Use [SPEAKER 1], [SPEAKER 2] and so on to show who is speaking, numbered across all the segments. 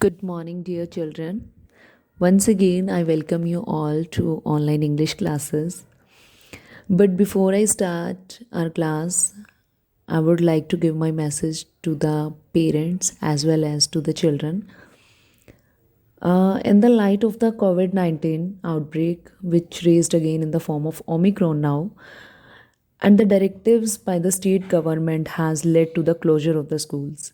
[SPEAKER 1] Good morning, dear children. Once again, I welcome you all to online English classes. But before I start our class, I would like to give my message to the parents as well as to the children. In the light of the COVID 19 outbreak, which raised again in the form of Omicron now, and the directives by the state government has led to the closure of the schools.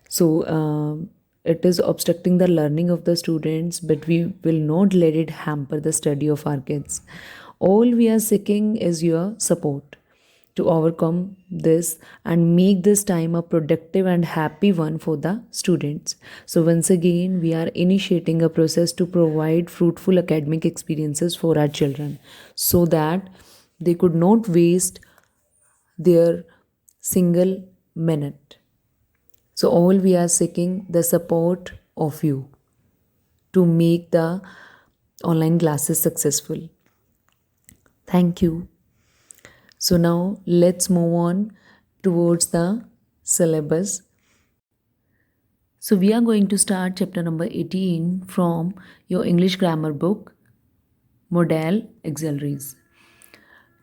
[SPEAKER 1] So it is obstructing the learning of the students, but we will not let it hamper the study of our kids. All we are seeking is your support to overcome this and make this time a productive and happy one for the students. So, once again, we are initiating a process to provide fruitful academic experiences for our children so that they could not waste their single minute. So, all we are seeking the support of you to make the online classes successful. Thank you. So, now let's move on towards the syllabus. So, we are going to start chapter number 18 from your English grammar book, Modal Auxiliaries.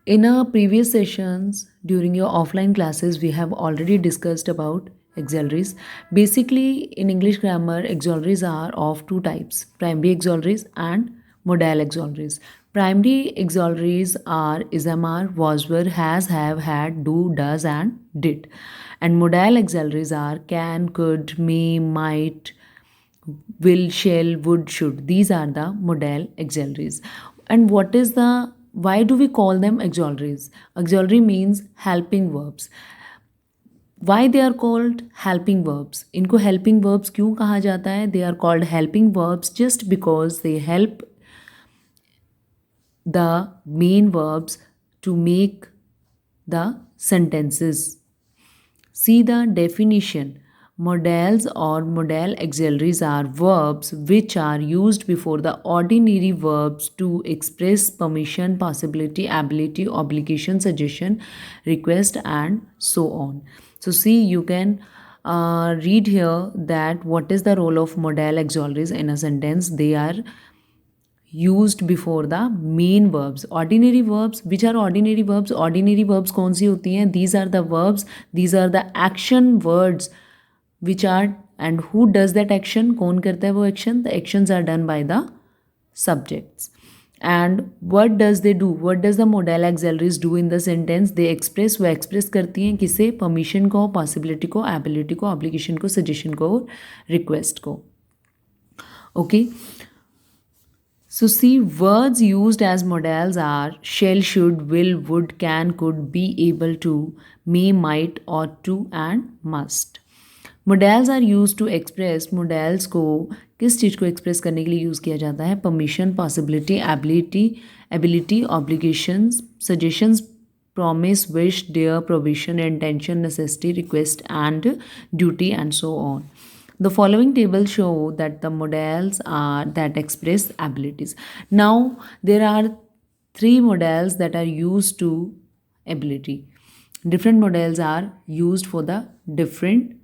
[SPEAKER 1] In our previous sessions during your offline classes, we have already discussed about auxiliaries. Basically, in English grammar, auxiliaries are of two types: primary auxiliaries and modal auxiliaries. Primary auxiliaries are is, are, was, were, has, have, had, do, does, and did. And modal auxiliaries are can, could, may, might, will, shall, would, should. These are the modal auxiliaries. And what is the why do we call them auxiliaries? Auxiliary means helping verbs. Why they are called helping verbs? इनको helping verbs क्यों कहा जाता है? They are called helping verbs just because they help the main verbs to make the sentences. See the definition. Modals or modal auxiliaries are verbs which are used before the ordinary verbs to express permission, possibility, ability, obligation, suggestion, request, and so on. So, see, you can read here that what is the role of modal auxiliaries in a sentence. They are used before the main verbs. Ordinary verbs, which are ordinary verbs? Ordinary verbs कौन सी होती हैं? These are the verbs, these are the action words which are, and who does that action? कौन करता है वो action? The actions are done by the subjects. And what does they do? What does the modal auxiliaries do in the sentence? They express, वो express करती हैं किसे? Permission को, possibility को, ability को, obligation को, suggestion को, request को. Okay. So, see, words used as modals are shall, should, will, would, can, could, be able to, may, might, ought to, and must. Modals are used to express. Modals को किस चीज़ को express करने के लिए use किया जाता है? Permission, possibility, ability, obligations, suggestions, promise, wish, dare, provision, intention, necessity, request, and duty, and so on. The following tables show that the modals are that express abilities. Now, there are three modals that are used to ability. Different modals are used for the different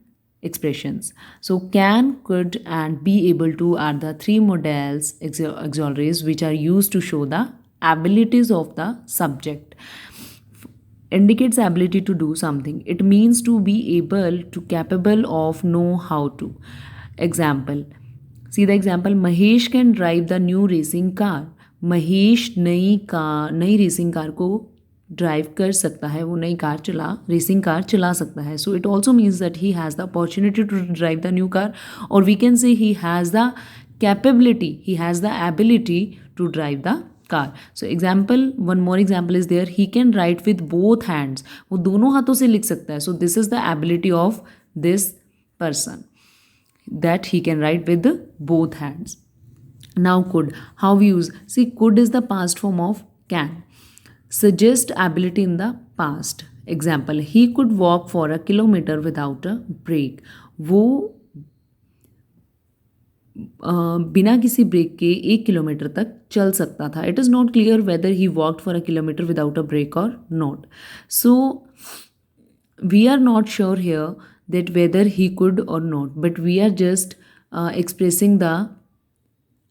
[SPEAKER 1] expressions. So, can, could, and be able to are the three modals, auxiliaries, which are used to show the abilities of the subject. Indicates ability to do something. It means to be able to, capable of, know how to. Example. See the example. Mahesh can drive the new racing car. Mahesh नई racing car को drive कर सकता है, वो नई car racing car चला सकता है. So it also means that he has the opportunity to drive the new car, और we can say he has the capability, he has the ability to drive the car. So example, one more example is there, he can write with both hands. वो दोनों हाथों से लिख सकता है. So this is the ability of this person, that he can write with both hands. Now, could. How we use? See, could is the past form of can. Suggest ability in the past. Example, he could walk for a kilometer without a break. वो बिना किसी break के 1 kilometre तक चल सकता था. It is not clear whether he walked for a kilometre without a break और not. So we are not sure here that whether he could or not, but we are just expressing the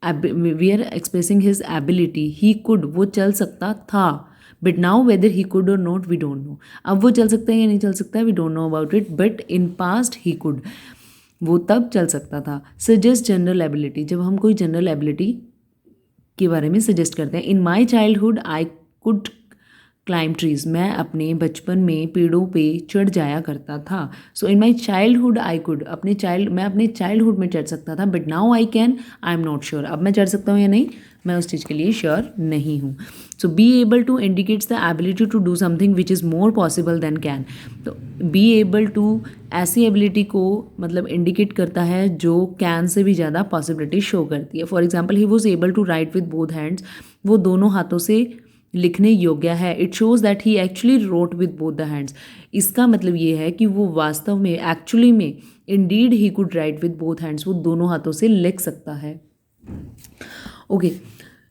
[SPEAKER 1] we are expressing his ability. He could, वो चल सकता था, but now whether he could और not we don't no. अब वो चल सकता है या नहीं चल सकता है, we don't know about it, but in past he could, वो तब चल सकता था. सजेस्ट जनरल एबिलिटी, जब हम कोई जनरल एबिलिटी के बारे में सजेस्ट करते हैं. In my childhood I could climb trees, मैं अपने बचपन में पेड़ों पे चढ़ जाया करता था. सो इन माई चाइल्डहुड आई कुड, मैं अपने चाइल्डहुड में चढ़ सकता था, but now I can, I am not sure. अब मैं चढ़ सकता हूँ या नहीं, मैं उस चीज़ के लिए श्योर नहीं हूँ. So be able to indicates the ability to do something which is more possible than can. तो बी एबल टू ऐसी एबिलिटी को मतलब इंडिकेट करता है जो कैन से भी ज़्यादा पॉसिबिलिटी शो करती है. For example, he was able to write with both hands, वो दोनों हाथों से लिखने योग्य है. It shows that he actually wrote with both the hands. इसका मतलब ये है कि वो वास्तव में, एक्चुअली में, indeed he could write with both hands, वो दोनों हाथों से लिख सकता है. Okay,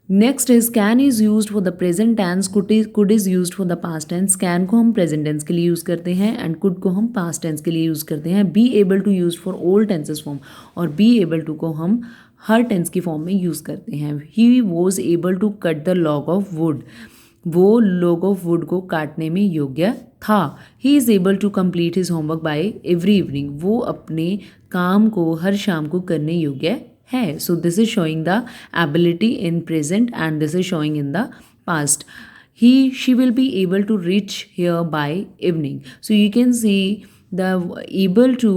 [SPEAKER 1] next is can is use for the present tense, could is use for the past tense. Can को हम प्रेजेंट टेंस के लिए यूज़ करते हैं एंड कुड को हम पास्ट टेंस के लिए यूज़ करते हैं. Be able to use for old tenses form, और बी एबल टू को हम हर टेंस की फॉर्म में यूज़ करते हैं. He was able to cut the log of wood, वो लॉग ऑफ वुड को काटने में योग्य था. He is able to complete his homework by every evening, वो अपने काम को हर शाम को करने योग्य है. So this is showing the ability in present and this is showing in the past. She will be able to reach here by evening. So you can see the able to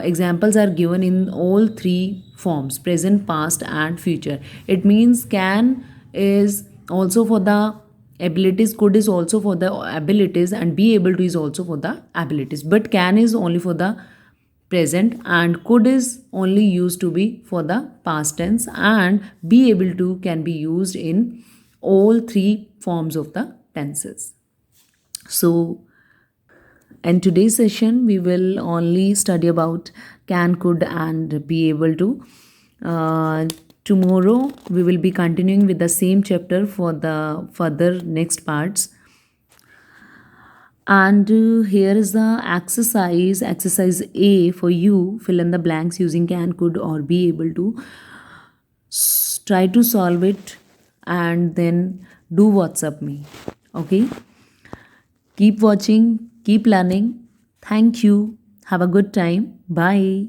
[SPEAKER 1] examples are given in all three forms: present, past and future. It means can is also for the abilities, could is also for the abilities, and be able to is also for the abilities, but can is only for the present and could is only used to be for the past tense, and be able to can be used in all three forms of the tenses. So in today's session we will only study about can, could and be able to. Tomorrow we will be continuing with the same chapter for the further next parts. And here is the exercise A for you. Fill in the blanks using can, could or be able to. Try to solve it and then do WhatsApp me. Okay, keep watching, keep learning. Thank you, have a good time, bye.